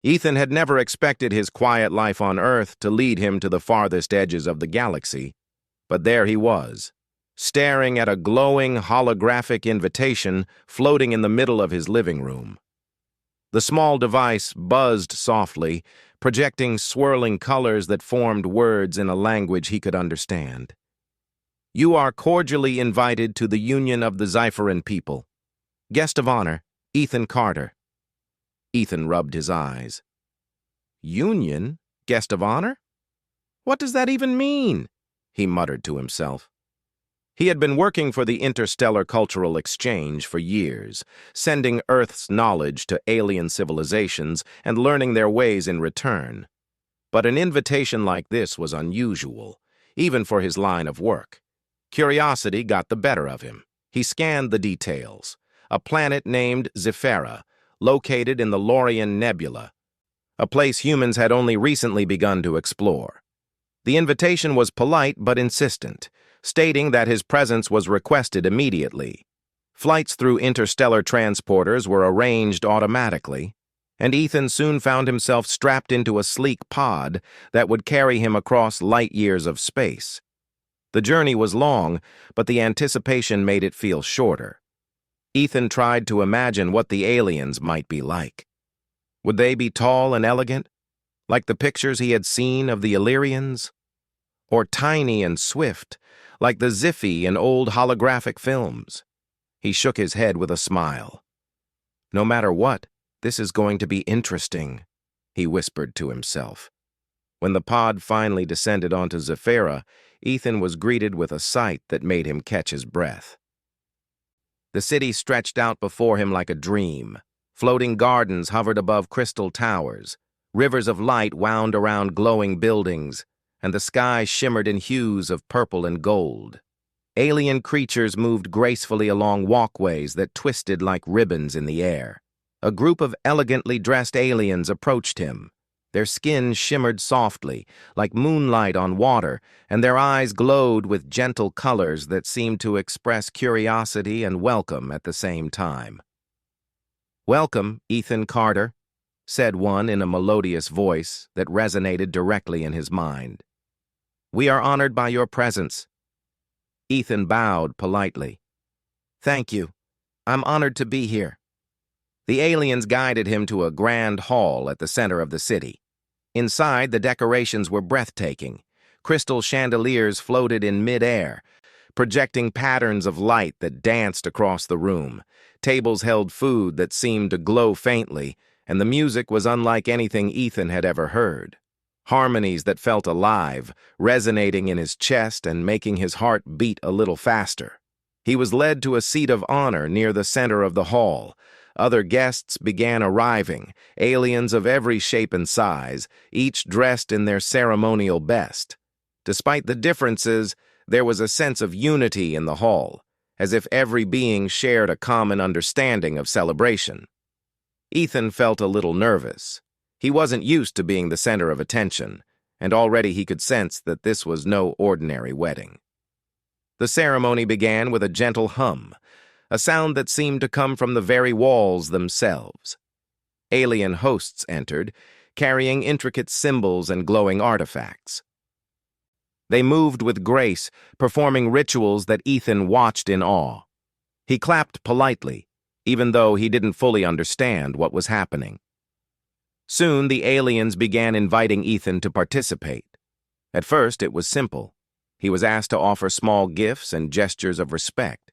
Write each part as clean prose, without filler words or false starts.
Ethan had never expected his quiet life on Earth to lead him to the farthest edges of the galaxy, but there he was, staring at a glowing holographic invitation floating in the middle of his living room. The small device buzzed softly, projecting swirling colors that formed words in a language he could understand. "You are cordially invited to the Union of the Xiferan People. Guest of honor, Ethan Carter." Ethan rubbed his eyes. "Union? Guest of honor? What does that even mean?" he muttered to himself. He had been working for the Interstellar Cultural Exchange for years, sending Earth's knowledge to alien civilizations and learning their ways in return. But an invitation like this was unusual, even for his line of work. Curiosity got the better of him. He scanned the details. A planet named Zifera, located in the Lorien Nebula, a place humans had only recently begun to explore. The invitation was polite but insistent, stating that his presence was requested immediately. Flights through interstellar transporters were arranged automatically, and Ethan soon found himself strapped into a sleek pod that would carry him across light years of space. The journey was long, but the anticipation made it feel shorter. Ethan tried to imagine what the aliens might be like. Would they be tall and elegant, like the pictures he had seen of the Illyrians? Or tiny and swift, like the Scifi in old holographic films? He shook his head with a smile. "No matter what, this is going to be interesting," he whispered to himself. When the pod finally descended onto Zifera, Ethan was greeted with a sight that made him catch his breath. The city stretched out before him like a dream. Floating gardens hovered above crystal towers, rivers of light wound around glowing buildings, and the sky shimmered in hues of purple and gold. Alien creatures moved gracefully along walkways that twisted like ribbons in the air. A group of elegantly dressed aliens approached him. Their skin shimmered softly, like moonlight on water, and their eyes glowed with gentle colors that seemed to express curiosity and welcome at the same time. "Welcome, Ethan Carter," said one in a melodious voice that resonated directly in his mind. "We are honored by your presence." Ethan bowed politely. "Thank you. I'm honored to be here." The aliens guided him to a grand hall at the center of the city. Inside, the decorations were breathtaking. Crystal chandeliers floated in mid-air, projecting patterns of light that danced across the room. Tables held food that seemed to glow faintly, and the music was unlike anything Ethan had ever heard. Harmonies that felt alive, resonating in his chest and making his heart beat a little faster. He was led to a seat of honor near the center of the hall. Other guests began arriving, aliens of every shape and size, each dressed in their ceremonial best. Despite the differences, there was a sense of unity in the hall, as if every being shared a common understanding of celebration. Ethan felt a little nervous. He wasn't used to being the center of attention, and already he could sense that this was no ordinary wedding. The ceremony began with a gentle hum, a sound that seemed to come from the very walls themselves. Alien hosts entered, carrying intricate symbols and glowing artifacts. They moved with grace, performing rituals that Ethan watched in awe. He clapped politely, even though he didn't fully understand what was happening. Soon, the aliens began inviting Ethan to participate. At first, it was simple. He was asked to offer small gifts and gestures of respect.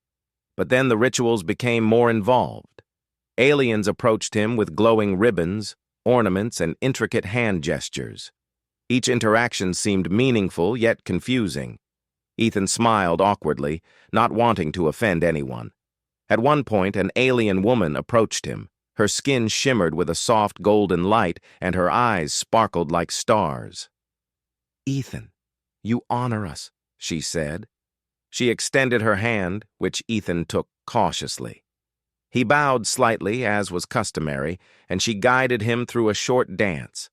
But then the rituals became more involved. Aliens approached him with glowing ribbons, ornaments, and intricate hand gestures. Each interaction seemed meaningful yet confusing. Ethan smiled awkwardly, not wanting to offend anyone. At one point, an alien woman approached him. Her skin shimmered with a soft golden light, and her eyes sparkled like stars. "Ethan, you honor us," she said. She extended her hand, which Ethan took cautiously. He bowed slightly, as was customary, and she guided him through a short dance,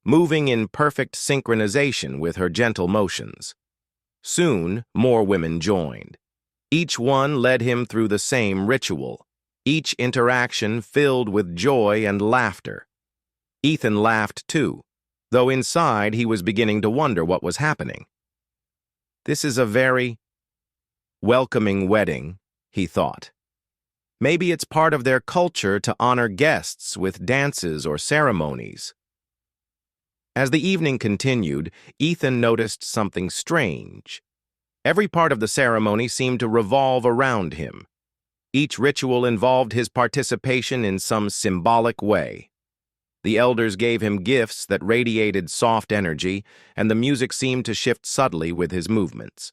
moving in perfect synchronization with her gentle motions. Soon, more women joined. Each one led him through the same ritual, each interaction filled with joy and laughter. Ethan laughed too, though inside he was beginning to wonder what was happening. This is a very welcoming wedding, he thought. Maybe it's part of their culture to honor guests with dances or ceremonies. As the evening continued, Ethan noticed something strange. Every part of the ceremony seemed to revolve around him. Each ritual involved his participation in some symbolic way. The elders gave him gifts that radiated soft energy, and the music seemed to shift subtly with his movements.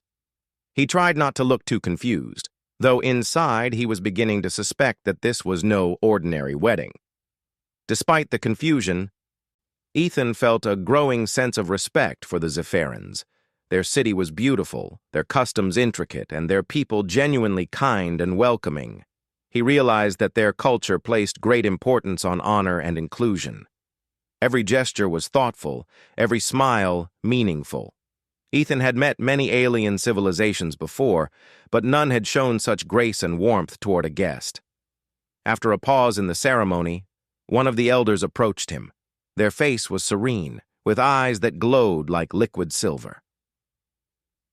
He tried not to look too confused, though inside he was beginning to suspect that this was no ordinary wedding. Despite the confusion, Ethan felt a growing sense of respect for the Zephyrians. Their city was beautiful, their customs intricate, and their people genuinely kind and welcoming. He realized that their culture placed great importance on honor and inclusion. Every gesture was thoughtful, every smile meaningful. Ethan had met many alien civilizations before, but none had shown such grace and warmth toward a guest. After a pause in the ceremony, one of the elders approached him. Their face was serene, with eyes that glowed like liquid silver.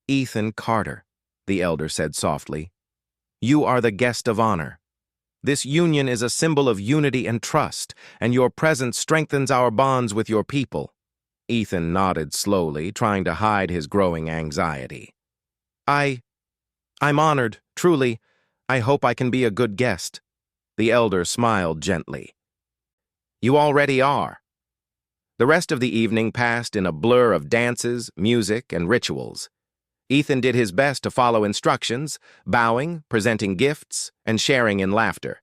"Ethan Carter," the elder said softly, "you are the guest of honor. This union is a symbol of unity and trust, and your presence strengthens our bonds with your people." Ethan nodded slowly, trying to hide his growing anxiety. I'm honored, truly. I hope I can be a good guest." The elder smiled gently. "You already are." The rest of the evening passed in a blur of dances, music, and rituals. Ethan did his best to follow instructions, bowing, presenting gifts, and sharing in laughter.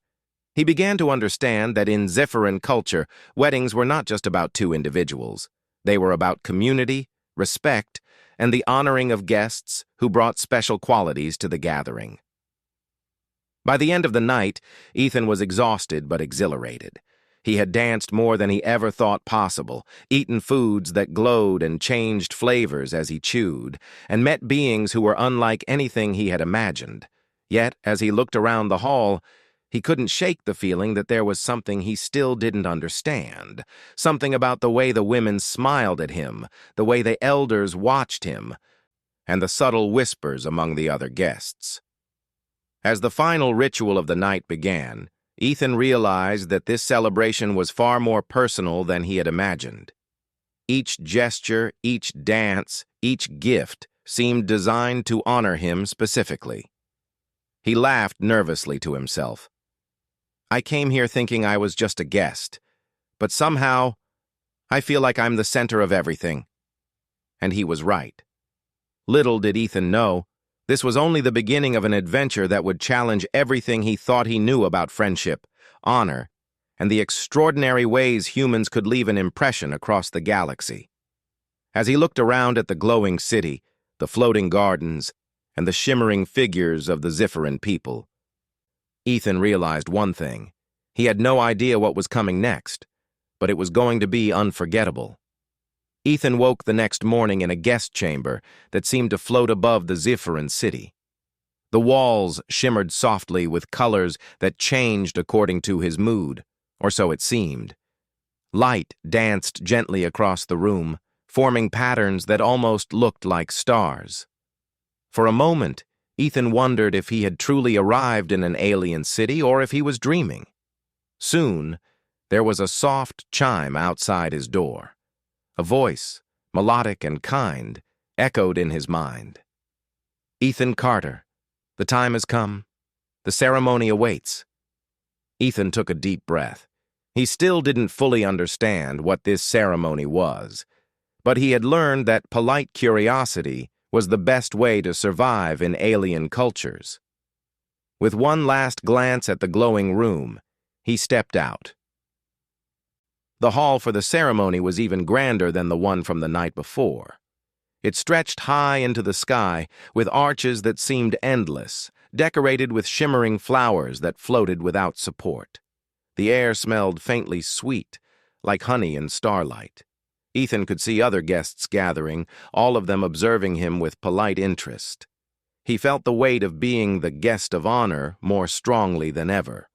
He began to understand that in Zephyrian culture, weddings were not just about two individuals. They were about community, respect, and the honoring of guests who brought special qualities to the gathering. By the end of the night, Ethan was exhausted but exhilarated. He had danced more than he ever thought possible, eaten foods that glowed and changed flavors as he chewed, and met beings who were unlike anything he had imagined. Yet, as he looked around the hall, he couldn't shake the feeling that there was something he still didn't understand, something about the way the women smiled at him, the way the elders watched him, and the subtle whispers among the other guests. As the final ritual of the night began, Ethan realized that this celebration was far more personal than he had imagined. Each gesture, each dance, each gift seemed designed to honor him specifically. He laughed nervously to himself. "I came here thinking I was just a guest, but somehow I feel like I'm the center of everything." And he was right. Little did Ethan know, this was only the beginning of an adventure that would challenge everything he thought he knew about friendship, honor, and the extraordinary ways humans could leave an impression across the galaxy. As he looked around at the glowing city, the floating gardens, and the shimmering figures of the Zephyrian people, Ethan realized one thing. He had no idea what was coming next, but it was going to be unforgettable. Ethan woke the next morning in a guest chamber that seemed to float above the Zephyrian city. The walls shimmered softly with colors that changed according to his mood, or so it seemed. Light danced gently across the room, forming patterns that almost looked like stars. For a moment, Ethan wondered if he had truly arrived in an alien city or if he was dreaming. Soon, there was a soft chime outside his door. A voice, melodic and kind, echoed in his mind. "Ethan Carter, the time has come. The ceremony awaits." Ethan took a deep breath. He still didn't fully understand what this ceremony was, but he had learned that polite curiosity was the best way to survive in alien cultures. With one last glance at the glowing room, he stepped out. The hall for the ceremony was even grander than the one from the night before. It stretched high into the sky, with arches that seemed endless, decorated with shimmering flowers that floated without support. The air smelled faintly sweet, like honey and starlight. Ethan could see other guests gathering, all of them observing him with polite interest. He felt the weight of being the guest of honor more strongly than ever.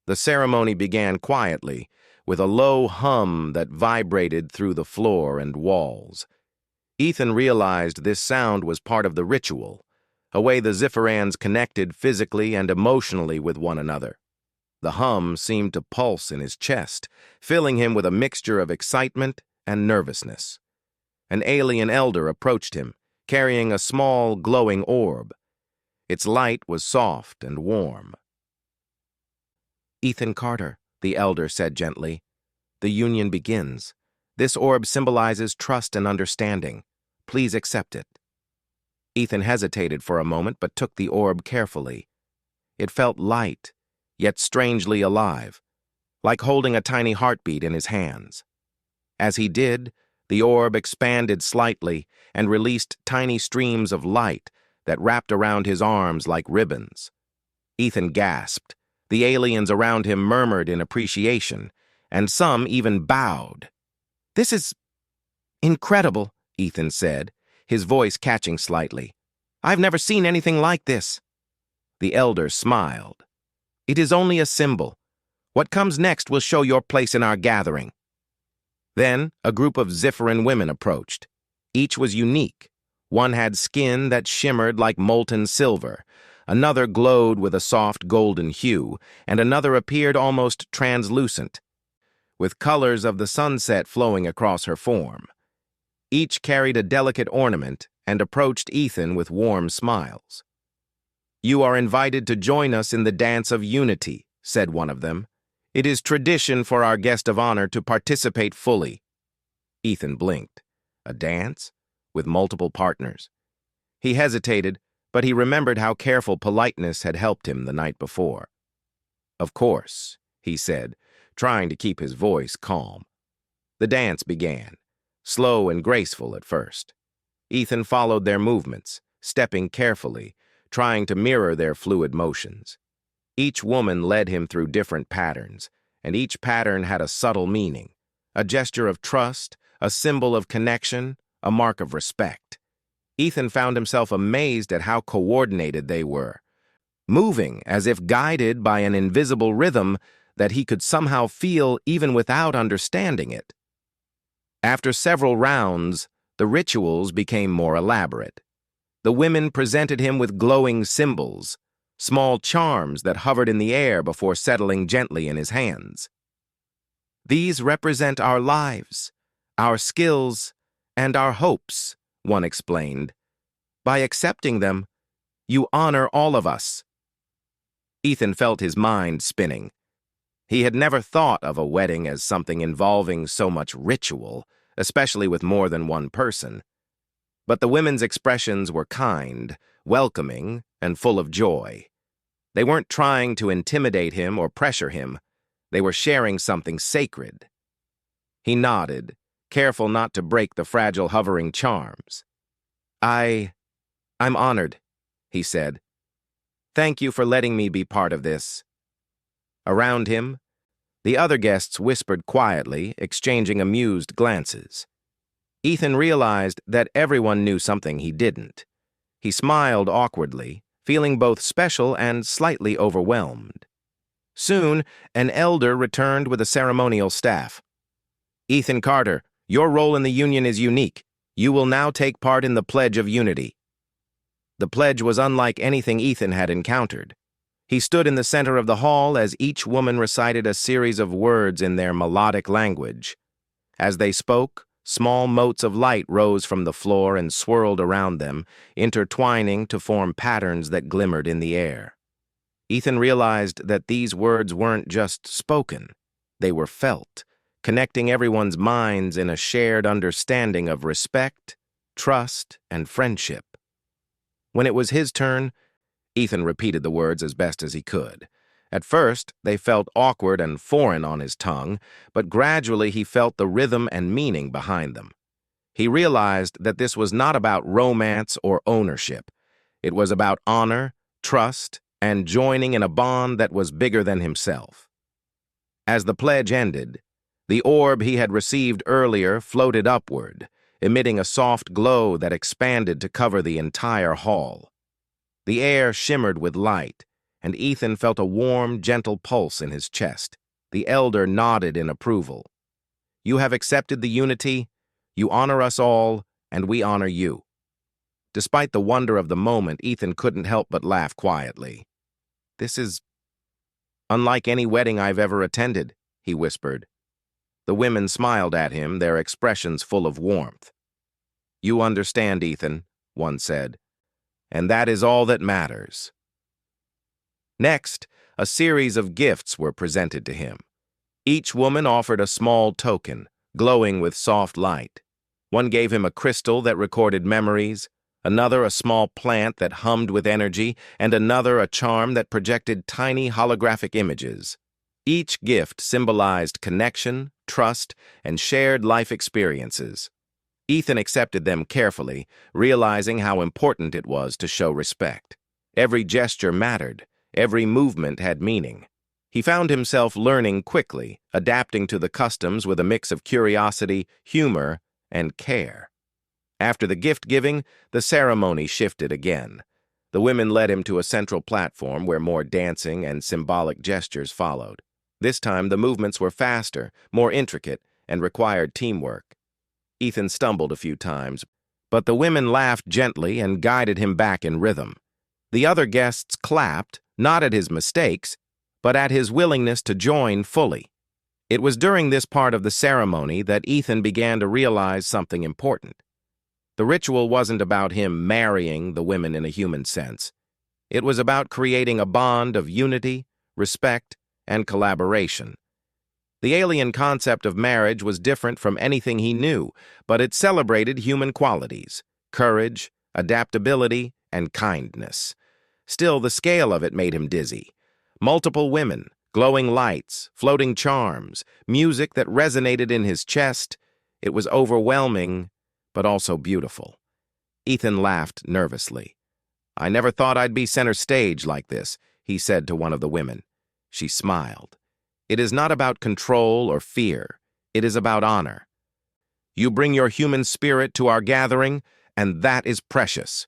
The ceremony began quietly, with a low hum that vibrated through the floor and walls. Ethan realized this sound was part of the ritual, a way the Zifferans connected physically and emotionally with one another. The hum seemed to pulse in his chest, filling him with a mixture of excitement and nervousness. An alien elder approached him, carrying a small, glowing orb. Its light was soft and warm. "Ethan Carter," the elder said gently, "the union begins. This orb symbolizes trust and understanding. Please accept it." Ethan hesitated for a moment but took the orb carefully. It felt light, yet strangely alive, like holding a tiny heartbeat in his hands. As he did, the orb expanded slightly and released tiny streams of light that wrapped around his arms like ribbons. Ethan gasped. The aliens around him murmured in appreciation, and some even bowed. "This is incredible," Ethan said, his voice catching slightly. "I've never seen anything like this." The elder smiled. "It is only a symbol. What comes next will show your place in our gathering." Then a group of Zifferan women approached. Each was unique. One had skin that shimmered like molten silver, another glowed with a soft golden hue, and another appeared almost translucent, with colors of the sunset flowing across her form. Each carried a delicate ornament and approached Ethan with warm smiles. "You are invited to join us in the Dance of Unity," said one of them. "It is tradition for our guest of honor to participate fully." Ethan blinked. A dance? With multiple partners? He hesitated, but he remembered how careful politeness had helped him the night before. "Of course," he said, trying to keep his voice calm. The dance began, slow and graceful at first. Ethan followed their movements, stepping carefully, trying to mirror their fluid motions. Each woman led him through different patterns, and each pattern had a subtle meaning, a gesture of trust, a symbol of connection, a mark of respect. Ethan found himself amazed at how coordinated they were, moving as if guided by an invisible rhythm that he could somehow feel even without understanding it. After several rounds, the rituals became more elaborate. The women presented him with glowing symbols, small charms that hovered in the air before settling gently in his hands. "These represent our lives, our skills, and our hopes," one explained. "By accepting them, you honor all of us." Ethan felt his mind spinning. He had never thought of a wedding as something involving so much ritual, especially with more than one person. But the women's expressions were kind, welcoming, and full of joy. They weren't trying to intimidate him or pressure him. They were sharing something sacred. He nodded, careful not to break the fragile hovering charms. I'm honored," he said. "Thank you for letting me be part of this." Around him, the other guests whispered quietly, exchanging amused glances. Ethan realized that everyone knew something he didn't. He smiled awkwardly, feeling both special and slightly overwhelmed. Soon, an elder returned with a ceremonial staff. "Ethan Carter, your role in the Union is unique. You will now take part in the Pledge of Unity." The pledge was unlike anything Ethan had encountered. He stood in the center of the hall as each woman recited a series of words in their melodic language. As they spoke, small motes of light rose from the floor and swirled around them, intertwining to form patterns that glimmered in the air. Ethan realized that these words weren't just spoken. They were felt, connecting everyone's minds in a shared understanding of respect, trust, and friendship. When it was his turn, Ethan repeated the words as best as he could. At first, they felt awkward and foreign on his tongue, but gradually he felt the rhythm and meaning behind them. He realized that this was not about romance or ownership. It was about honor, trust, and joining in a bond that was bigger than himself. As the pledge ended, the orb he had received earlier floated upward, emitting a soft glow that expanded to cover the entire hall. The air shimmered with light, and Ethan felt a warm, gentle pulse in his chest. The elder nodded in approval. You have accepted the unity, you honor us all, and we honor you. Despite the wonder of the moment, Ethan couldn't help but laugh quietly. This is unlike any wedding I've ever attended, he whispered. The women smiled at him, their expressions full of warmth. You understand, Ethan, one said, and that is all that matters. Next, a series of gifts were presented to him. Each woman offered a small token, glowing with soft light. One gave him a crystal that recorded memories, another a small plant that hummed with energy, and another a charm that projected tiny holographic images. Each gift symbolized connection, trust, and shared life experiences. Ethan accepted them carefully, realizing how important it was to show respect. Every gesture mattered, every movement had meaning. He found himself learning quickly, adapting to the customs with a mix of curiosity, humor, and care. After the gift-giving, the ceremony shifted again. The women led him to a central platform where more dancing and symbolic gestures followed. This time, the movements were faster, more intricate, and required teamwork. Ethan stumbled a few times, but the women laughed gently and guided him back in rhythm. The other guests clapped, not at his mistakes, but at his willingness to join fully. It was during this part of the ceremony that Ethan began to realize something important. The ritual wasn't about him marrying the women in a human sense. It was about creating a bond of unity, respect, and collaboration. The alien concept of marriage was different from anything he knew, but it celebrated human qualities, courage, adaptability, and kindness. Still, the scale of it made him dizzy. Multiple women, glowing lights, floating charms, music that resonated in his chest. It was overwhelming, but also beautiful. Ethan laughed nervously. I never thought I'd be center stage like this, he said to one of the women. She smiled. It is not about control or fear. It is about honor. You bring your human spirit to our gathering, and that is precious.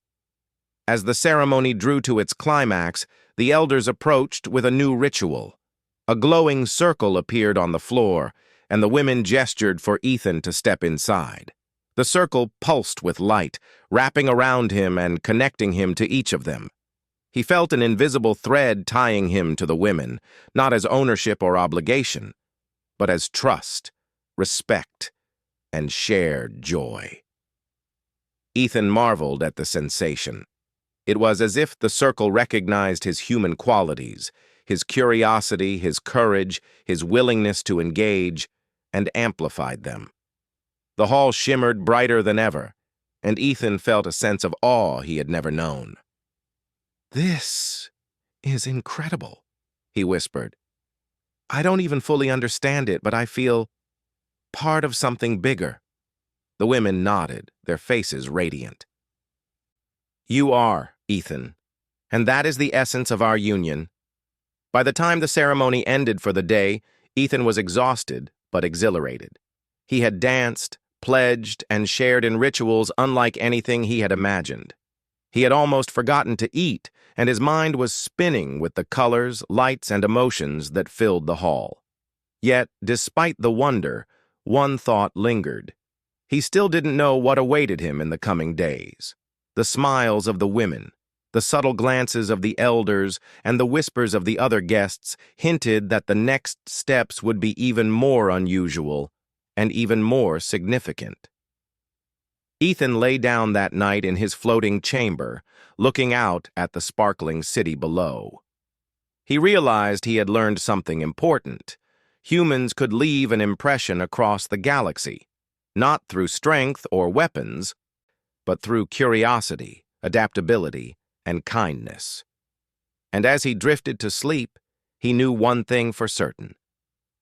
As the ceremony drew to its climax, the elders approached with a new ritual. A glowing circle appeared on the floor, and the women gestured for Ethan to step inside. The circle pulsed with light, wrapping around him and connecting him to each of them. He felt an invisible thread tying him to the women, not as ownership or obligation, but as trust, respect, and shared joy. Ethan marveled at the sensation. It was as if the circle recognized his human qualities, his curiosity, his courage, his willingness to engage, and amplified them. The hall shimmered brighter than ever, and Ethan felt a sense of awe he had never known. This is incredible, he whispered. I don't even fully understand it, but I feel part of something bigger. The women nodded, their faces radiant. You are, Ethan, and that is the essence of our union. By the time the ceremony ended for the day, Ethan was exhausted but exhilarated. He had danced, pledged, and shared in rituals unlike anything he had imagined. He had almost forgotten to eat, and his mind was spinning with the colors, lights, and emotions that filled the hall. Yet, despite the wonder, one thought lingered. He still didn't know what awaited him in the coming days. The smiles of the women, the subtle glances of the elders, and the whispers of the other guests hinted that the next steps would be even more unusual and even more significant. Ethan lay down that night in his floating chamber, looking out at the sparkling city below. He realized he had learned something important. Humans could leave an impression across the galaxy, not through strength or weapons, but through curiosity, adaptability, and kindness. And as he drifted to sleep, he knew one thing for certain.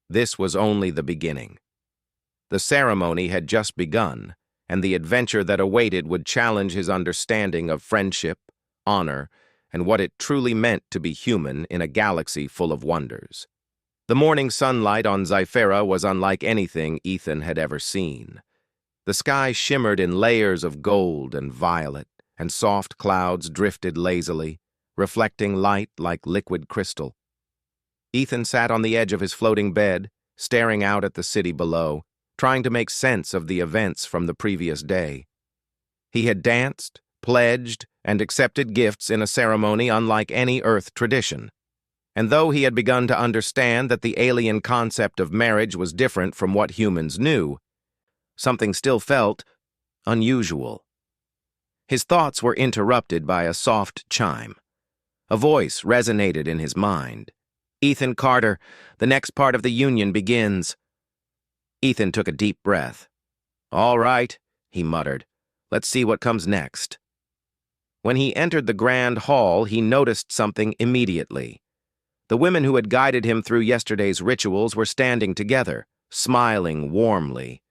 This was only the beginning. The ceremony had just begun, and the adventure that awaited would challenge his understanding of friendship, honor, and what it truly meant to be human in a galaxy full of wonders. The morning sunlight on Zyphera was unlike anything Ethan had ever seen. The sky shimmered in layers of gold and violet, and soft clouds drifted lazily, reflecting light like liquid crystal. Ethan sat on the edge of his floating bed, staring out at the city below, trying to make sense of the events from the previous day. He had danced, pledged, and accepted gifts in a ceremony unlike any Earth tradition. And though he had begun to understand that the alien concept of marriage was different from what humans knew, something still felt unusual. His thoughts were interrupted by a soft chime. A voice resonated in his mind. "Ethan Carter, the next part of the union begins." Ethan took a deep breath. "All right," he muttered. "Let's see what comes next." When he entered the grand hall, he noticed something immediately. The women who had guided him through yesterday's rituals were standing together, smiling warmly.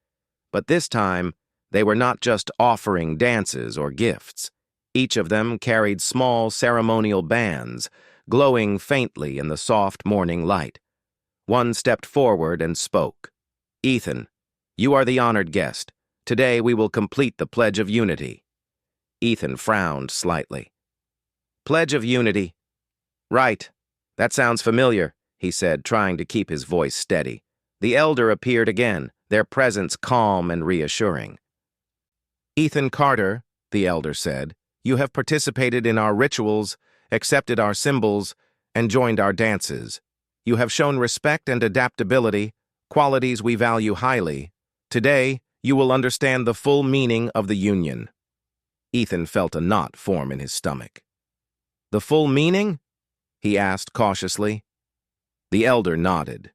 But this time, they were not just offering dances or gifts. Each of them carried small ceremonial bands, glowing faintly in the soft morning light. One stepped forward and spoke. "Ethan, you are the honored guest. Today we will complete the Pledge of Unity." Ethan frowned slightly. "Pledge of Unity? Right. That sounds familiar," he said, trying to keep his voice steady. The elder appeared again, their presence calm and reassuring. "Ethan Carter," the elder said, "you have participated in our rituals, accepted our symbols, and joined our dances. You have shown respect and adaptability, qualities we value highly. Today, you will understand the full meaning of the union." Ethan felt a knot form in his stomach. "The full meaning?" he asked cautiously. The elder nodded.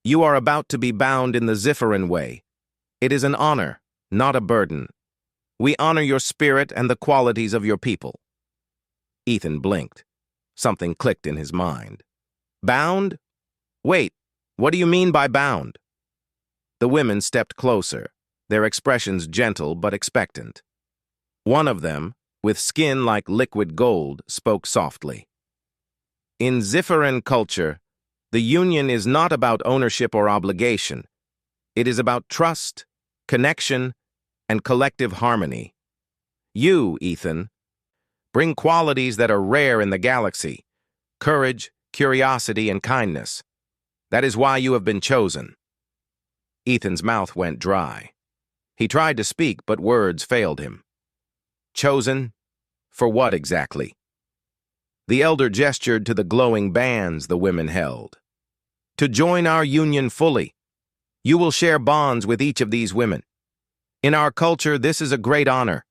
"You are about to be bound in the Zifferin way. It is an honor, not a burden. We honor your spirit and the qualities of your people." Ethan blinked. Something clicked in his mind. "Bound? Wait, what do you mean by bound?" The women stepped closer, their expressions gentle but expectant. One of them, with skin like liquid gold, spoke softly. "In Zifferin culture, the union is not about ownership or obligation. It is about trust, connection, and collective harmony. You, Ethan, bring qualities that are rare in the galaxy: courage, curiosity, and kindness. That is why you have been chosen." Ethan's mouth went dry. He tried to speak, but words failed him. "Chosen? For what exactly?" The elder gestured to the glowing bands the women held. "To join our union fully. You will share bonds with each of these women. In our culture, this is a great honor.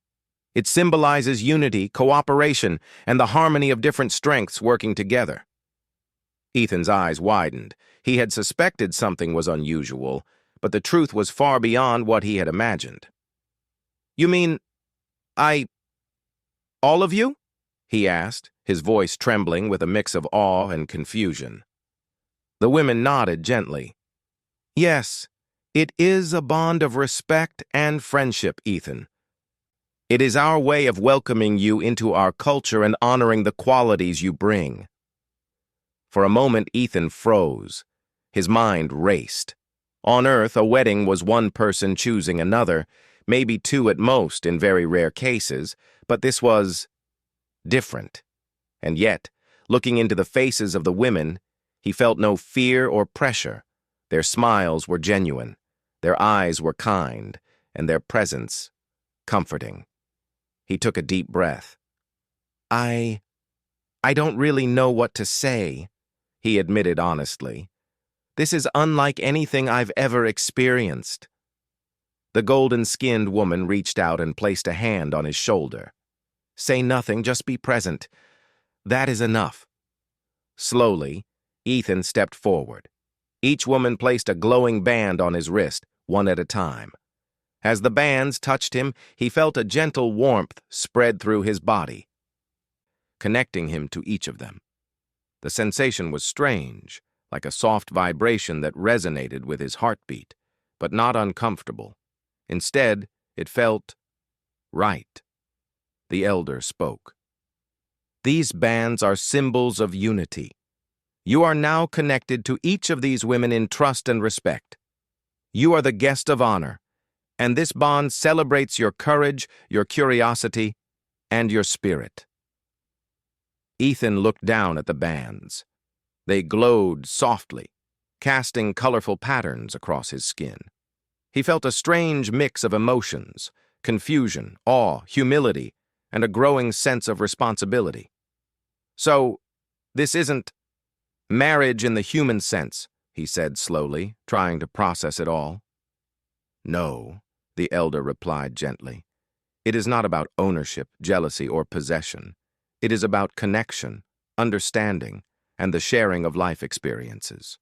It symbolizes unity, cooperation, and the harmony of different strengths working together." Ethan's eyes widened. He had suspected something was unusual, but the truth was far beyond what he had imagined. "You mean, all of you?" he asked, his voice trembling with a mix of awe and confusion. The women nodded gently. "Yes, it is a bond of respect and friendship, Ethan. It is our way of welcoming you into our culture and honoring the qualities you bring." For a moment, Ethan froze. His mind raced. On Earth, a wedding was one person choosing another, maybe two at most in very rare cases, but this was different. And yet, looking into the faces of the women, he felt no fear or pressure. Their smiles were genuine, their eyes were kind, and their presence comforting. He took a deep breath. I don't really know what to say," he admitted honestly. "This is unlike anything I've ever experienced." The golden-skinned woman reached out and placed a hand on his shoulder. "Say nothing, just be present. That is enough." Slowly, Ethan stepped forward. Each woman placed a glowing band on his wrist, one at a time. As the bands touched him, he felt a gentle warmth spread through his body, connecting him to each of them. The sensation was strange, like a soft vibration that resonated with his heartbeat, but not uncomfortable. Instead, it felt right. The elder spoke. "These bands are symbols of unity. You are now connected to each of these women in trust and respect. You are the guest of honor, and this bond celebrates your courage, your curiosity, and your spirit." Ethan looked down at the bands. They glowed softly, casting colorful patterns across his skin. He felt a strange mix of emotions, confusion, awe, humility, and a growing sense of responsibility. So, this isn't marriage in the human sense, he said slowly, trying to process it all. No, the elder replied gently. It is not about ownership, jealousy, or possession. It is about connection, understanding, and the sharing of life experiences.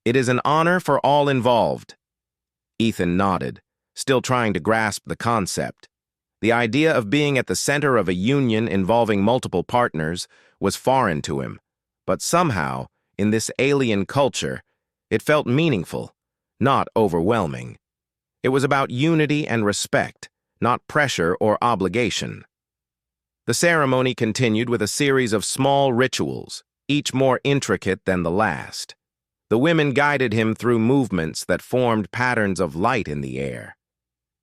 It is an honor for all involved. Ethan nodded, still trying to grasp the concept. The idea of being at the center of a union involving multiple partners was foreign to him, but somehow, in this alien culture, it felt meaningful, not overwhelming. It was about unity and respect, not pressure or obligation. The ceremony continued with a series of small rituals, each more intricate than the last. The women guided him through movements that formed patterns of light in the air.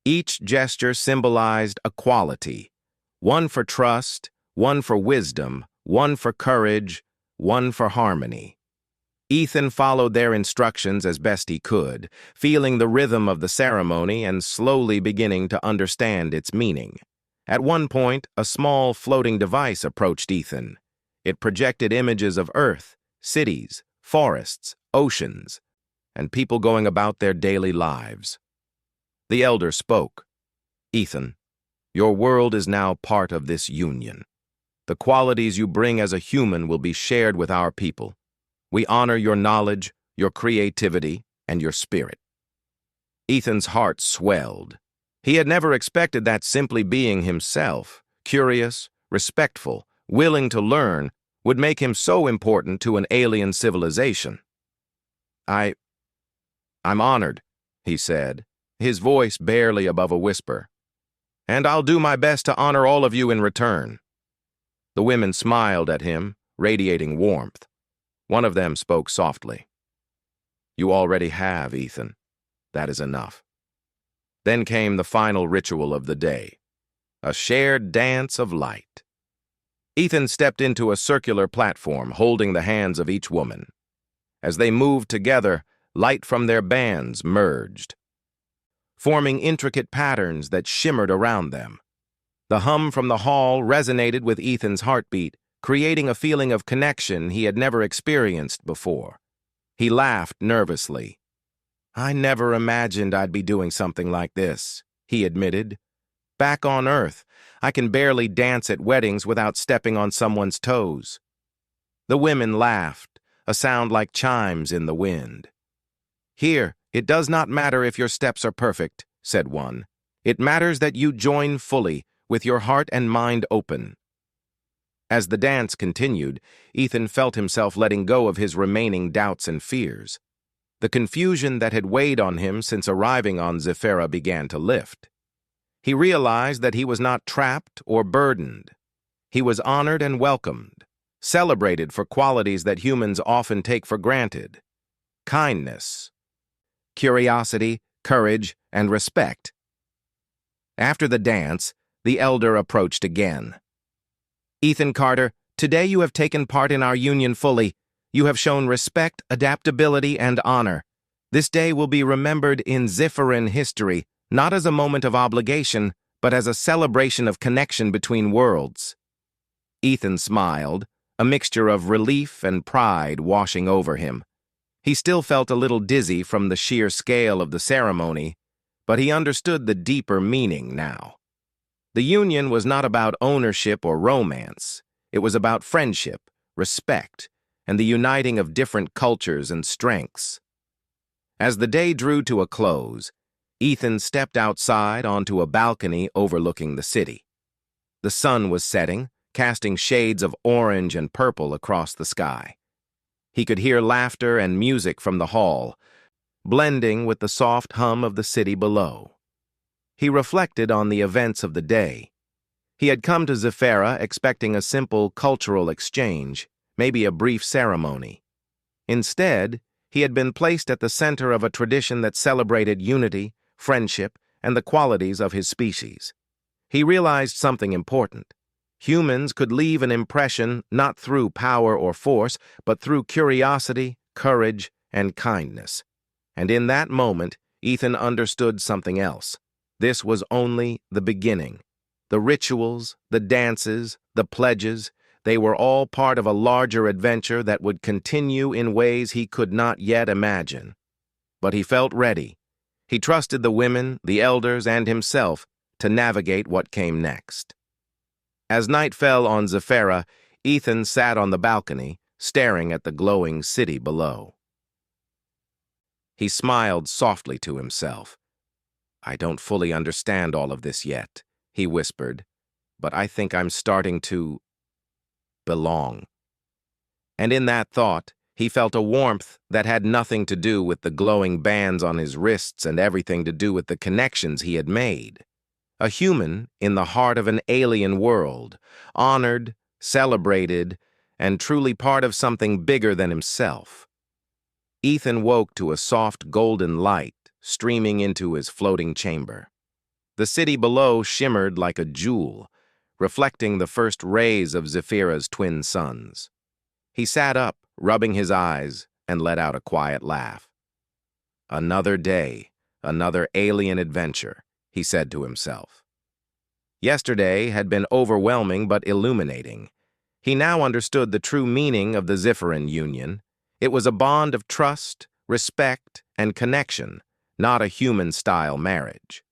Each gesture symbolized a quality, one for trust, one for wisdom, one for courage, one for harmony. Ethan followed their instructions as best he could, feeling the rhythm of the ceremony and slowly beginning to understand its meaning. At one point, a small floating device approached Ethan. It projected images of Earth, cities, forests, oceans, and people going about their daily lives. The elder spoke. Ethan, your world is now part of this union. The qualities you bring as a human will be shared with our people. We honor your knowledge, your creativity, and your spirit. Ethan's heart swelled. He had never expected that simply being himself, curious, respectful, willing to learn, would make him so important to an alien civilization. I'm honored, he said, his voice barely above a whisper. And I'll do my best to honor all of you in return. The women smiled at him, radiating warmth. One of them spoke softly. You already have, Ethan. That is enough. Then came the final ritual of the day, a shared dance of light. Ethan stepped into a circular platform, holding the hands of each woman. As they moved together, light from their bands merged, forming intricate patterns that shimmered around them. The hum from the hall resonated with Ethan's heartbeat, creating a feeling of connection he had never experienced before. He laughed nervously. I never imagined I'd be doing something like this, he admitted. Back on Earth, I can barely dance at weddings without stepping on someone's toes. The women laughed, a sound like chimes in the wind. Here, it does not matter if your steps are perfect, said one. It matters that you join fully, with your heart and mind open. As the dance continued, Ethan felt himself letting go of his remaining doubts and fears. The confusion that had weighed on him since arriving on Scifi began to lift. He realized that he was not trapped or burdened. He was honored and welcomed, celebrated for qualities that humans often take for granted: kindness, curiosity, courage, and respect. After the dance, the elder approached again. Ethan Carter, today you have taken part in our union fully. You have shown respect, adaptability, and honor. This day will be remembered in Scifian history, not as a moment of obligation, but as a celebration of connection between worlds. Ethan smiled, a mixture of relief and pride washing over him. He still felt a little dizzy from the sheer scale of the ceremony, but he understood the deeper meaning now. The union was not about ownership or romance. It was about friendship, respect, and the uniting of different cultures and strengths. As the day drew to a close, Ethan stepped outside onto a balcony overlooking the city. The sun was setting, casting shades of orange and purple across the sky. He could hear laughter and music from the hall, blending with the soft hum of the city below. He reflected on the events of the day. He had come to Scifi expecting a simple cultural exchange, maybe a brief ceremony. Instead, he had been placed at the center of a tradition that celebrated unity, friendship, and the qualities of his species. He realized something important. Humans could leave an impression not through power or force, but through curiosity, courage, and kindness. And in that moment, Ethan understood something else. This was only the beginning. The rituals, the dances, the pledges, they were all part of a larger adventure that would continue in ways he could not yet imagine. But he felt ready. He trusted the women, the elders, and himself to navigate what came next. As night fell on Zephyra, Ethan sat on the balcony, staring at the glowing city below. He smiled softly to himself. "I don't fully understand all of this yet," he whispered, "but I think I'm starting to belong." And in that thought, he felt a warmth that had nothing to do with the glowing bands on his wrists and everything to do with the connections he had made. A human in the heart of an alien world, honored, celebrated, and truly part of something bigger than himself. Ethan woke to a soft golden light streaming into his floating chamber. The city below shimmered like a jewel, reflecting the first rays of Zephyra's twin suns. He sat up, rubbing his eyes, and let out a quiet laugh. Another day, another alien adventure, he said to himself. Yesterday had been overwhelming but illuminating. He now understood the true meaning of the Zephyran union. It was a bond of trust, respect, and connection, not a human-style marriage.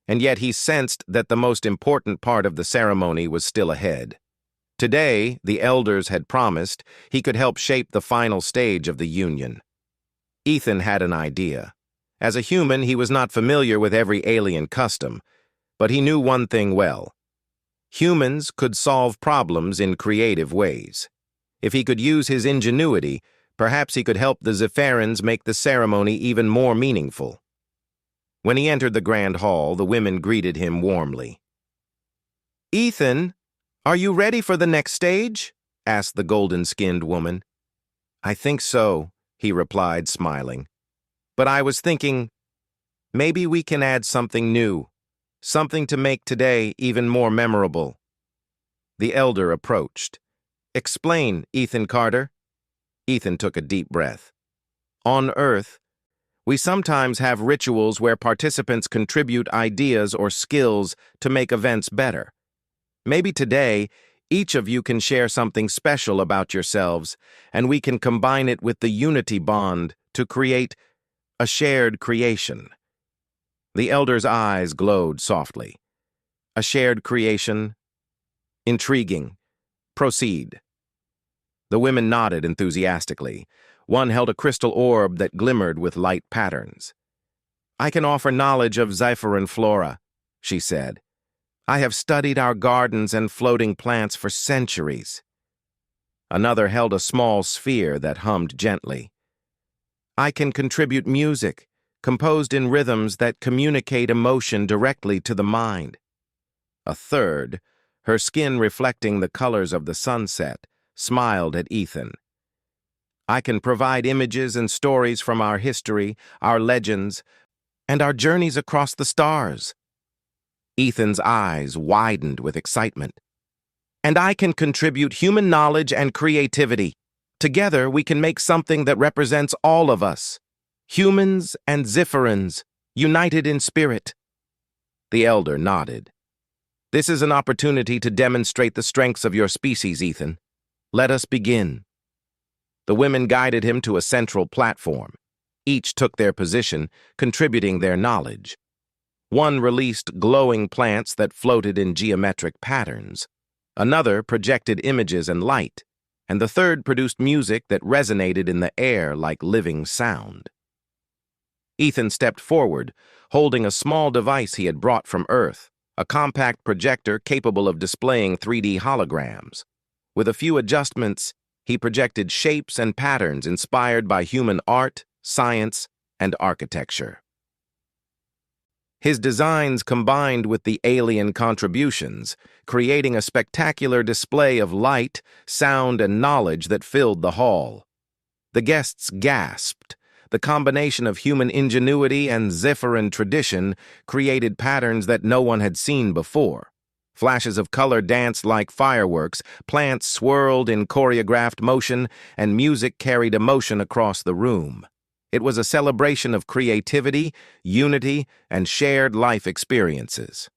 And yet he sensed that the most important part of the ceremony was still ahead. Today, the elders had promised he could help shape the final stage of the union. Ethan had an idea. As a human, he was not familiar with every alien custom, but he knew one thing well. Humans could solve problems in creative ways. If he could use his ingenuity, perhaps he could help the Zephyrans make the ceremony even more meaningful. When he entered the grand hall, the women greeted him warmly. "Ethan, are you ready for the next stage?" asked the golden-skinned woman. "I think so," he replied, smiling. "But I was thinking, maybe we can add something new, something to make today even more memorable." The elder approached. "Explain, Ethan Carter." Ethan took a deep breath. "On Earth, we sometimes have rituals where participants contribute ideas or skills to make events better. Maybe today, each of you can share something special about yourselves, and we can combine it with the unity bond to create a shared creation." The elder's eyes glowed softly. "A shared creation? Intriguing. Proceed." The women nodded enthusiastically. One held a crystal orb that glimmered with light patterns. "I can offer knowledge of Zephyran flora," she said. "I have studied our gardens and floating plants for centuries." Another held a small sphere that hummed gently. "I can contribute music, composed in rhythms that communicate emotion directly to the mind." A third, her skin reflecting the colors of the sunset, smiled at Ethan. "I can provide images and stories from our history, our legends, and our journeys across the stars." Ethan's eyes widened with excitement. "And I can contribute human knowledge and creativity. Together, we can make something that represents all of us. Humans and Zephyrans, united in spirit." The elder nodded. "This is an opportunity to demonstrate the strengths of your species, Ethan. Let us begin." The women guided him to a central platform. Each took their position, contributing their knowledge. One released glowing plants that floated in geometric patterns. Another projected images and light, and the third produced music that resonated in the air like living sound. Ethan stepped forward, holding a small device he had brought from Earth, a compact projector capable of displaying 3D holograms. With a few adjustments, he projected shapes and patterns inspired by human art, science, and architecture. His designs combined with the alien contributions, creating a spectacular display of light, sound, and knowledge that filled the hall. The guests gasped. The combination of human ingenuity and Zephyran tradition created patterns that no one had seen before. Flashes of color danced like fireworks, plants swirled in choreographed motion, and music carried emotion across the room. It was a celebration of creativity, unity, and shared life experiences.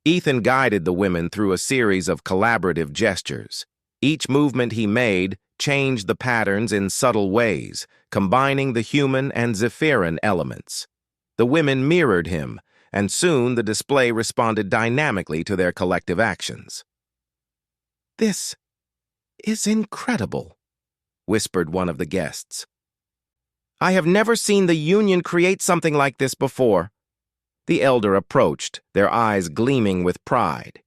Ethan guided the women through a series of collaborative gestures. Each movement he made changed the patterns in subtle ways, combining the human and Zephyran elements. The women mirrored him, and soon the display responded dynamically to their collective actions. "This is incredible," whispered one of the guests. "I have never seen the Union create something like this before." The elder approached, their eyes gleaming with pride.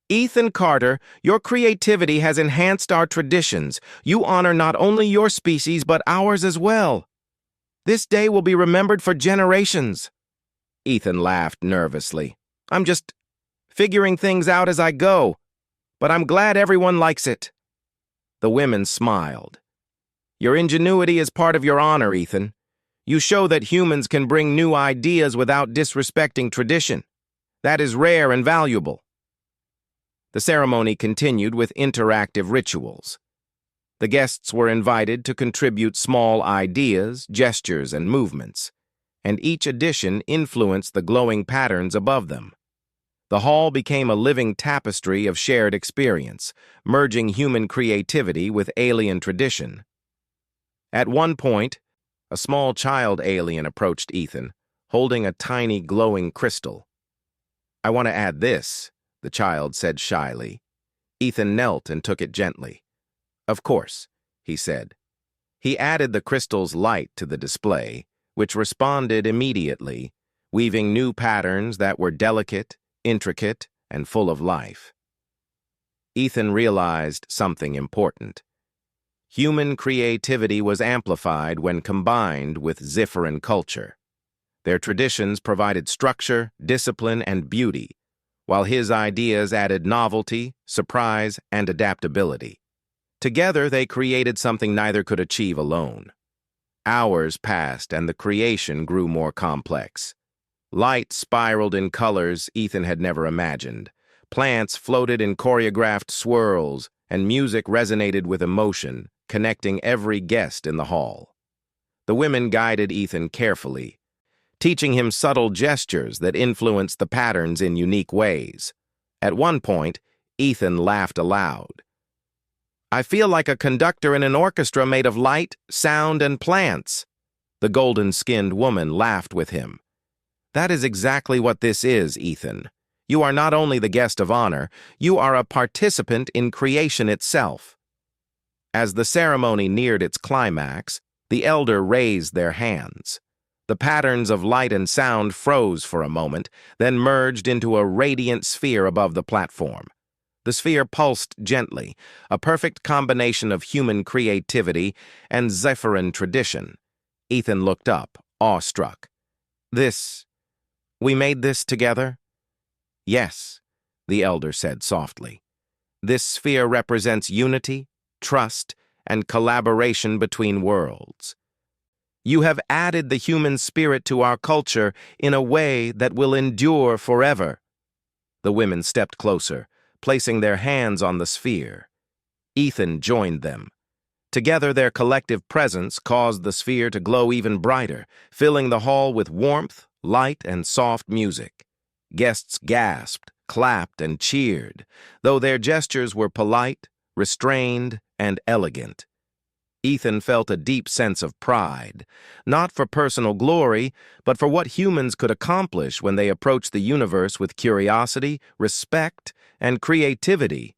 "Ethan Carter, your creativity has enhanced our traditions. You honor not only your species, but ours as well. This day will be remembered for generations." Ethan laughed nervously. "I'm just figuring things out as I go, but I'm glad everyone likes it." The women smiled. "Your ingenuity is part of your honor, Ethan. You show that humans can bring new ideas without disrespecting tradition. That is rare and valuable." The ceremony continued with interactive rituals. The guests were invited to contribute small ideas, gestures, and movements, and each addition influenced the glowing patterns above them. The hall became a living tapestry of shared experience, merging human creativity with alien tradition. At one point, a small child alien approached Ethan, holding a tiny glowing crystal. "I want to add this," the child said shyly. Ethan knelt and took it gently. "Of course," he said. He added the crystal's light to the display, which responded immediately, weaving new patterns that were delicate, intricate, and full of life. Ethan realized something important. Human creativity was amplified when combined with Zephyran culture. Their traditions provided structure, discipline, and beauty, while his ideas added novelty, surprise, and adaptability. Together, they created something neither could achieve alone. Hours passed, and the creation grew more complex. Light spiraled in colors Ethan had never imagined. Plants floated in choreographed swirls, and music resonated with emotion, connecting every guest in the hall. The women guided Ethan carefully, teaching him subtle gestures that influenced the patterns in unique ways. At one point, Ethan laughed aloud. "I feel like a conductor in an orchestra made of light, sound, and plants." The golden-skinned woman laughed with him. "That is exactly what this is, Ethan. You are not only the guest of honor, you are a participant in creation itself." As the ceremony neared its climax, the elder raised their hands. The patterns of light and sound froze for a moment, then merged into a radiant sphere above the platform. The sphere pulsed gently, a perfect combination of human creativity and Zephyran tradition. Ethan looked up, awestruck. We made this together?" "Yes," the elder said softly. "This sphere represents unity, trust, and collaboration between worlds. You have added the human spirit to our culture in a way that will endure forever." The women stepped closer, placing their hands on the sphere. Ethan joined them. Together, their collective presence caused the sphere to glow even brighter, filling the hall with warmth, light, and soft music. Guests gasped, clapped, and cheered, though their gestures were polite, restrained, and elegant. Ethan felt a deep sense of pride, not for personal glory, but for what humans could accomplish when they approached the universe with curiosity, respect, and creativity.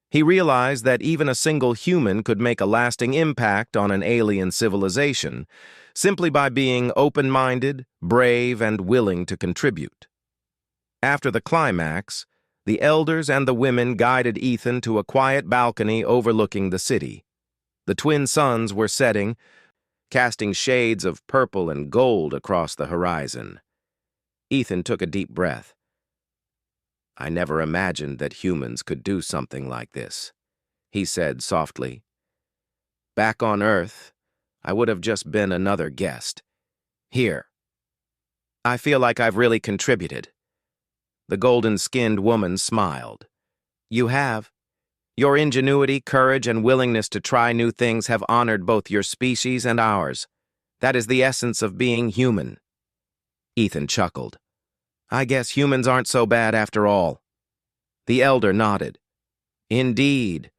He realized that even a single human could make a lasting impact on an alien civilization, simply by being open-minded, brave, and willing to contribute. After the climax, the elders and the women guided Ethan to a quiet balcony overlooking the city. The twin suns were setting, casting shades of purple and gold across the horizon. Ethan took a deep breath. "I never imagined that humans could do something like this," he said softly. "Back on Earth, I would have just been another guest. Here, I feel like I've really contributed." The golden-skinned woman smiled. You have. Your ingenuity, courage, and willingness to try new things have honored both your species and ours. That is the essence of being human. Ethan chuckled. I guess humans aren't so bad after all. The elder nodded. Indeed.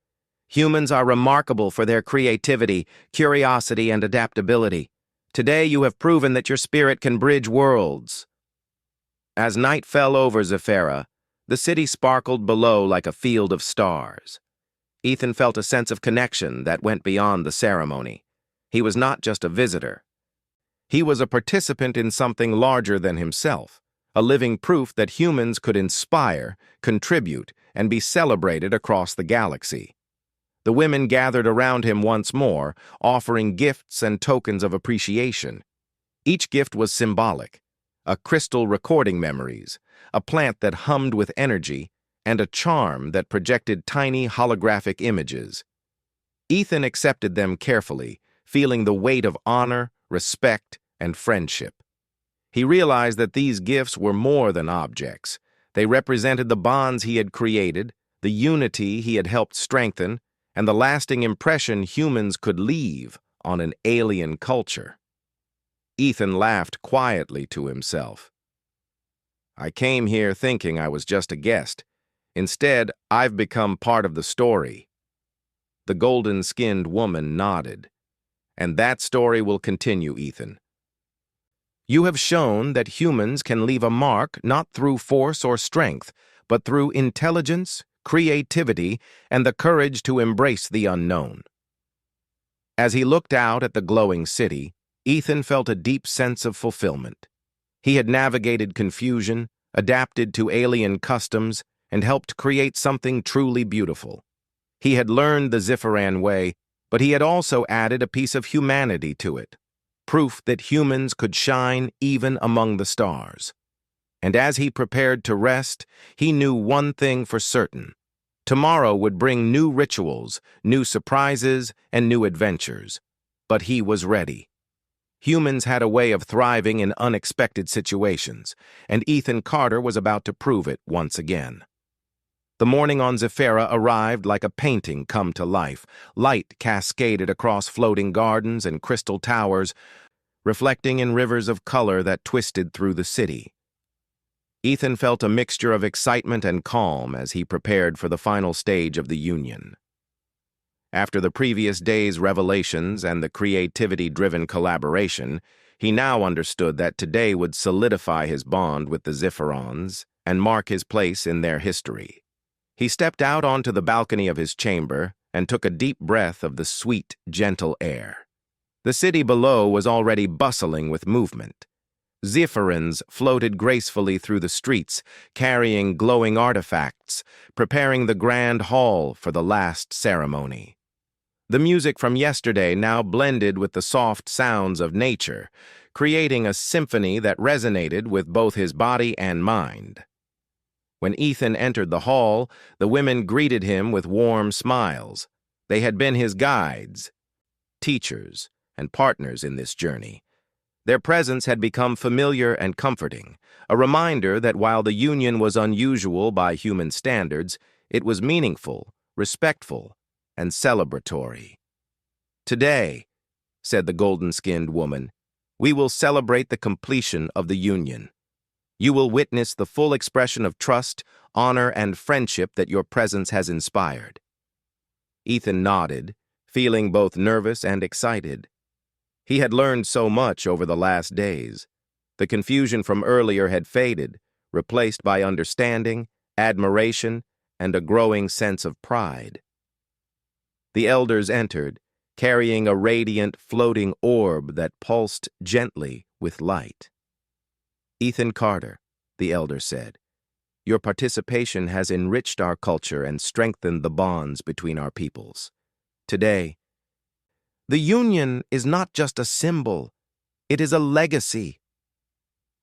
Humans are remarkable for their creativity, curiosity, and adaptability. Today you have proven that your spirit can bridge worlds. As night fell over Zephyra, the city sparkled below like a field of stars. Ethan felt a sense of connection that went beyond the ceremony. He was not just a visitor. He was a participant in something larger than himself, a living proof that humans could inspire, contribute, and be celebrated across the galaxy. The women gathered around him once more, offering gifts and tokens of appreciation. Each gift was symbolic: a crystal recording memories, a plant that hummed with energy, and a charm that projected tiny holographic images. Ethan accepted them carefully, feeling the weight of honor, respect, and friendship. He realized that these gifts were more than objects. They represented the bonds he had created, the unity he had helped strengthen, and the lasting impression humans could leave on an alien culture. Ethan laughed quietly to himself. I came here thinking I was just a guest. Instead, I've become part of the story. The golden-skinned woman nodded. And that story will continue, Ethan. You have shown that humans can leave a mark not through force or strength, but through intelligence, creativity, and the courage to embrace the unknown. As he looked out at the glowing city, Ethan felt a deep sense of fulfillment. He had navigated confusion, adapted to alien customs, and helped create something truly beautiful. He had learned the Zephyran way, but he had also added a piece of humanity to it, proof that humans could shine even among the stars. And as he prepared to rest, he knew one thing for certain. Tomorrow would bring new rituals, new surprises, and new adventures. But he was ready. Humans had a way of thriving in unexpected situations, and Ethan Carter was about to prove it once again. The morning on Zephyra arrived like a painting come to life. Light cascaded across floating gardens and crystal towers, reflecting in rivers of color that twisted through the city. Ethan felt a mixture of excitement and calm as he prepared for the final stage of the union. After the previous day's revelations and the creativity-driven collaboration, he now understood that today would solidify his bond with the Zephyrons and mark his place in their history. He stepped out onto the balcony of his chamber and took a deep breath of the sweet, gentle air. The city below was already bustling with movement. Zephyrans floated gracefully through the streets, carrying glowing artifacts, preparing the grand hall for the last ceremony. The music from yesterday now blended with the soft sounds of nature, creating a symphony that resonated with both his body and mind. When Ethan entered the hall, the women greeted him with warm smiles. They had been his guides, teachers, and partners in this journey. Their presence had become familiar and comforting, a reminder that while the union was unusual by human standards, it was meaningful, respectful, and celebratory. Today, said the golden-skinned woman, we will celebrate the completion of the union. You will witness the full expression of trust, honor, and friendship that your presence has inspired. Ethan nodded, feeling both nervous and excited. He had learned so much over the last days. The confusion from earlier had faded, replaced by understanding, admiration, and a growing sense of pride. The elders entered, carrying a radiant, floating orb that pulsed gently with light. Ethan Carter, the elder said, your participation has enriched our culture and strengthened the bonds between our peoples. Today, the union is not just a symbol, it is a legacy.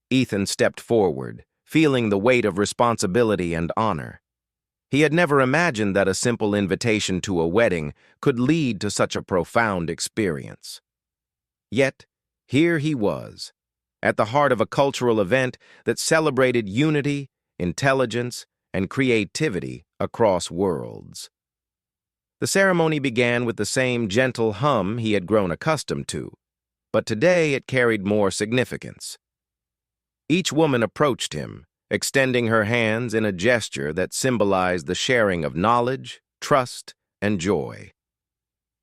Ethan stepped forward, feeling the weight of responsibility and honor. He had never imagined that a simple invitation to a wedding could lead to such a profound experience. Yet, here he was, at the heart of a cultural event that celebrated unity, intelligence, and creativity across worlds. The ceremony began with the same gentle hum he had grown accustomed to, but today it carried more significance. Each woman approached him, extending her hands in a gesture that symbolized the sharing of knowledge, trust, and joy.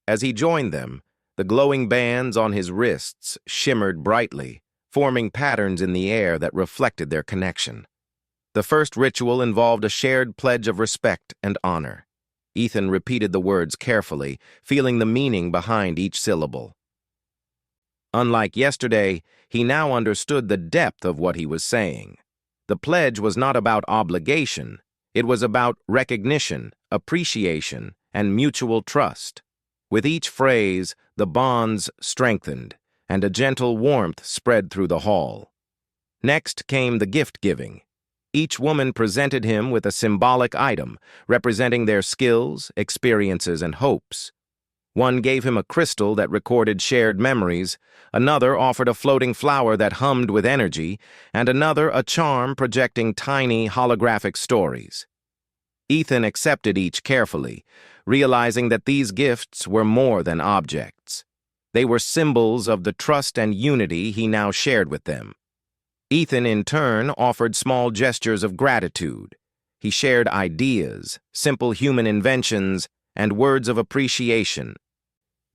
As he joined them, the glowing bands on his wrists shimmered brightly, forming patterns in the air that reflected their connection. The first ritual involved a shared pledge of respect and honor. Ethan repeated the words carefully, feeling the meaning behind each syllable. Unlike yesterday, he now understood the depth of what he was saying. The pledge was not about obligation. It was about recognition, appreciation, and mutual trust. With each phrase, the bonds strengthened, and a gentle warmth spread through the hall. Next came the gift-giving. Each woman presented him with a symbolic item, representing their skills, experiences, and hopes. One gave him a crystal that recorded shared memories, another offered a floating flower that hummed with energy, and another a charm projecting tiny holographic stories. Ethan accepted each carefully, realizing that these gifts were more than objects. They were symbols of the trust and unity he now shared with them. Ethan, in turn, offered small gestures of gratitude. He shared ideas, simple human inventions, and words of appreciation,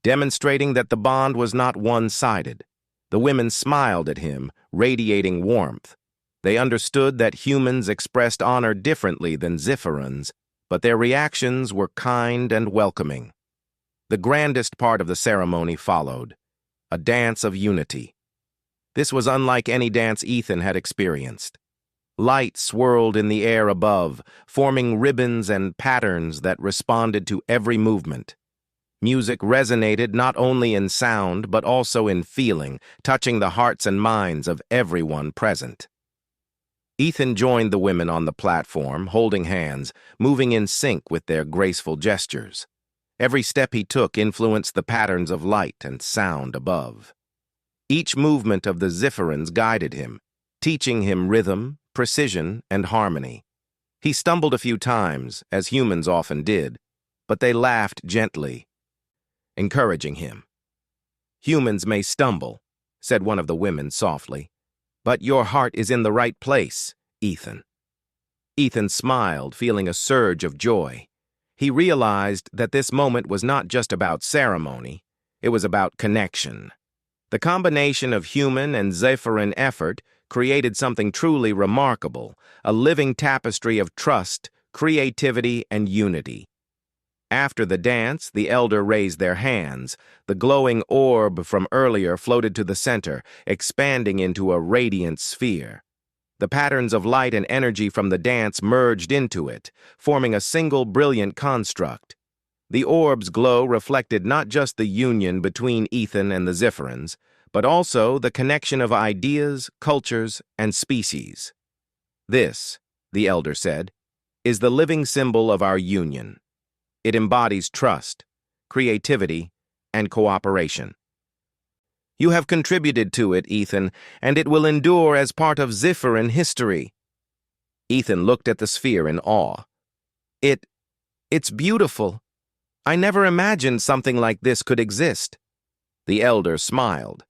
demonstrating that the bond was not one-sided. The women smiled at him, radiating warmth. They understood that humans expressed honor differently than Zifferans, but their reactions were kind and welcoming. The grandest part of the ceremony followed, a dance of unity. This was unlike any dance Ethan had experienced. Light swirled in the air above, forming ribbons and patterns that responded to every movement. Music resonated not only in sound but also in feeling, touching the hearts and minds of everyone present. Ethan joined the women on the platform, holding hands, moving in sync with their graceful gestures. Every step he took influenced the patterns of light and sound above. Each movement of the Zifferans guided him, teaching him rhythm, precision, and harmony. He stumbled a few times, as humans often did, but they laughed gently, encouraging him. "Humans may stumble," said one of the women softly, "but your heart is in the right place, Ethan." Ethan smiled, feeling a surge of joy. He realized that this moment was not just about ceremony, it was about connection. The combination of human and Zephyrin effort created something truly remarkable, a living tapestry of trust, creativity, and unity. After the dance, the elder raised their hands. The glowing orb from earlier floated to the center, expanding into a radiant sphere. The patterns of light and energy from the dance merged into it, forming a single brilliant construct. The orb's glow reflected not just the union between Ethan and the Zifferans, but also the connection of ideas, cultures, and species. "This," the elder said, "is the living symbol of our union. It embodies trust, creativity, and cooperation. You have contributed to it, Ethan, and it will endure as part of Zifferin history." Ethan looked at the sphere in awe. It's beautiful. I never imagined something like this could exist." The elder smiled.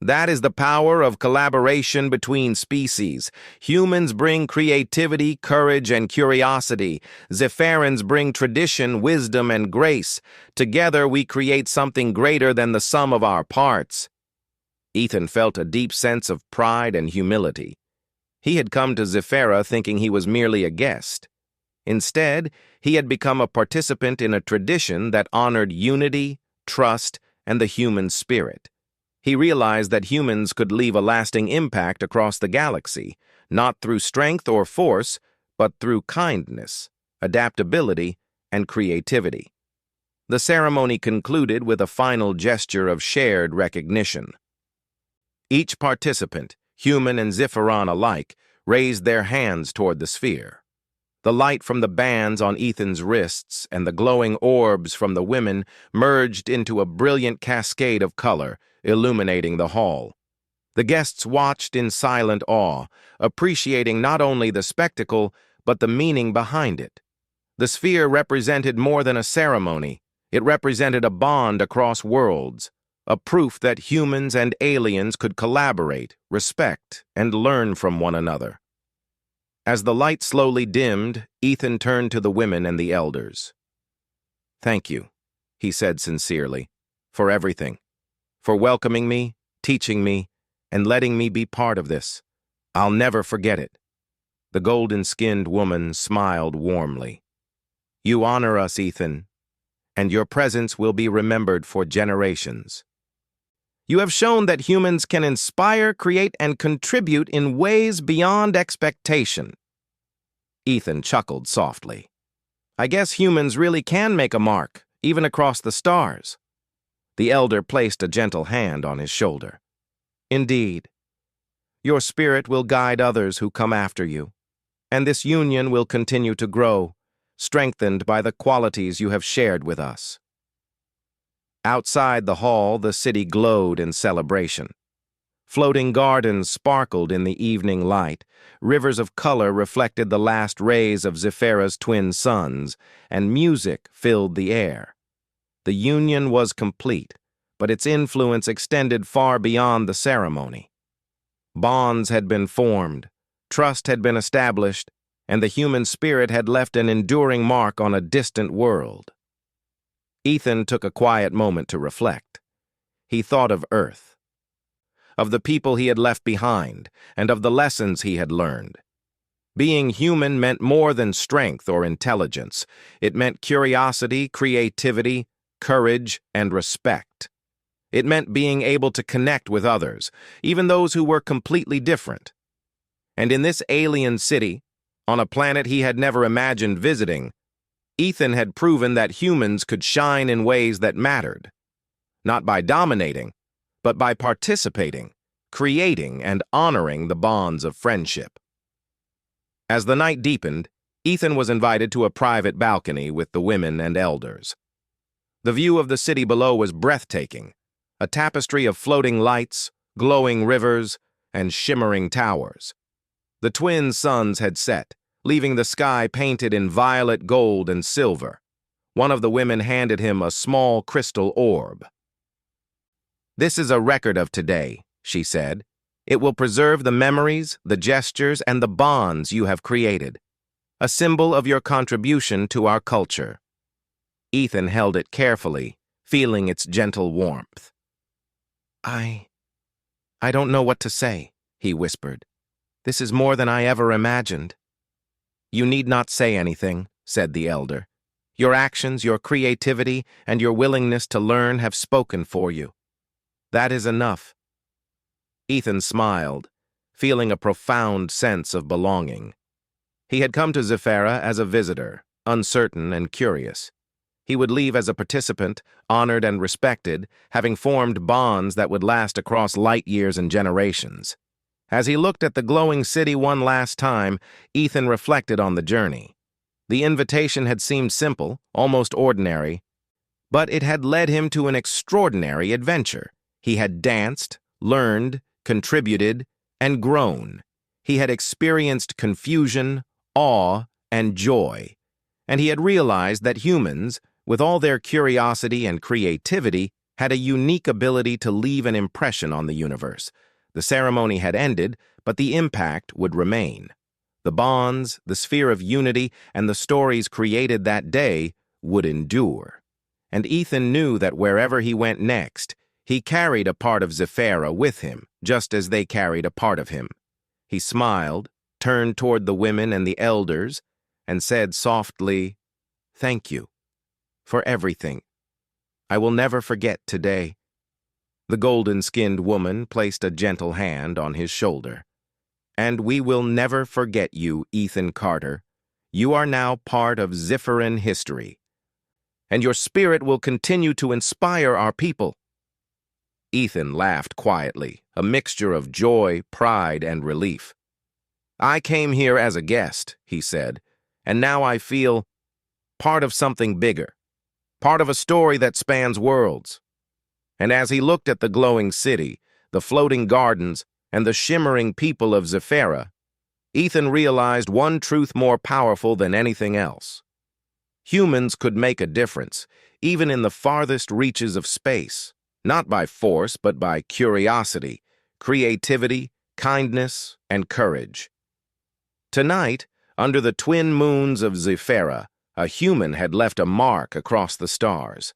"That is the power of collaboration between species. Humans bring creativity, courage, and curiosity. Zephyrians bring tradition, wisdom, and grace. Together we create something greater than the sum of our parts." Ethan felt a deep sense of pride and humility. He had come to Zephira thinking he was merely a guest. Instead, he had become a participant in a tradition that honored unity, trust, and the human spirit. He realized that humans could leave a lasting impact across the galaxy, not through strength or force, but through kindness, adaptability, and creativity. The ceremony concluded with a final gesture of shared recognition. Each participant, human and Ziphiron alike, raised their hands toward the sphere. The light from the bands on Ethan's wrists and the glowing orbs from the women merged into a brilliant cascade of color, illuminating the hall. The guests watched in silent awe, appreciating not only the spectacle, but the meaning behind it. The sphere represented more than a ceremony. It represented a bond across worlds, a proof that humans and aliens could collaborate, respect, and learn from one another. As the light slowly dimmed, Ethan turned to the women and the elders. "Thank you," he said sincerely, "for everything, for welcoming me, teaching me, and letting me be part of this. I'll never forget it." The golden-skinned woman smiled warmly. "You honor us, Ethan, and your presence will be remembered for generations. You have shown that humans can inspire, create, and contribute in ways beyond expectation." Ethan chuckled softly. "I guess humans really can make a mark, even across the stars." The elder placed a gentle hand on his shoulder. "Indeed. Your spirit will guide others who come after you, and this union will continue to grow, strengthened by the qualities you have shared with us." Outside the hall, the city glowed in celebration. Floating gardens sparkled in the evening light, rivers of color reflected the last rays of Zephyra's twin suns, and music filled the air. The union was complete, but its influence extended far beyond the ceremony. Bonds had been formed, trust had been established, and the human spirit had left an enduring mark on a distant world. Ethan took a quiet moment to reflect. He thought of Earth, of the people he had left behind, and of the lessons he had learned. Being human meant more than strength or intelligence. It meant curiosity, creativity, courage, and respect. It meant being able to connect with others, even those who were completely different. And in this alien city, on a planet he had never imagined visiting, Ethan had proven that humans could shine in ways that mattered, not by dominating, but by participating, creating, and honoring the bonds of friendship. As the night deepened, Ethan was invited to a private balcony with the women and elders. The view of the city below was breathtaking, a tapestry of floating lights, glowing rivers, and shimmering towers. The twin suns had set, leaving the sky painted in violet, gold, and silver. One of the women handed him a small crystal orb. "This is a record of today," she said. "It will preserve the memories, the gestures, and the bonds you have created, a symbol of your contribution to our culture." Ethan held it carefully, feeling its gentle warmth. I don't know what to say," he whispered. "This is more than I ever imagined." "You need not say anything," said the elder. "Your actions, your creativity, and your willingness to learn have spoken for you. That is enough." Ethan smiled, feeling a profound sense of belonging. He had come to Zephyra as a visitor, uncertain and curious. He would leave as a participant, honored and respected, having formed bonds that would last across light years and generations. As he looked at the glowing city one last time, Ethan reflected on the journey. The invitation had seemed simple, almost ordinary, but it had led him to an extraordinary adventure. He had danced, learned, contributed, and grown. He had experienced confusion, awe, and joy, and he had realized that humans, with all their curiosity and creativity, had a unique ability to leave an impression on the universe. The ceremony had ended, but the impact would remain. The bonds, the sphere of unity, and the stories created that day would endure. And Ethan knew that wherever he went next, he carried a part of Zephyra with him, just as they carried a part of him. He smiled, turned toward the women and the elders, and said softly, "Thank you for everything. I will never forget today." The golden-skinned woman placed a gentle hand on his shoulder. "And we will never forget you, Ethan Carter. You are now part of Zephyran history, and your spirit will continue to inspire our people." Ethan laughed quietly, a mixture of joy, pride, and relief. "I came here as a guest," he said, "and now I feel part of something bigger, part of a story that spans worlds." And as he looked at the glowing city, the floating gardens, and the shimmering people of Zephyra, Ethan realized one truth more powerful than anything else. Humans could make a difference, even in the farthest reaches of space, not by force but by curiosity, creativity, kindness, and courage. Tonight, under the twin moons of Zephyra, a human had left a mark across the stars.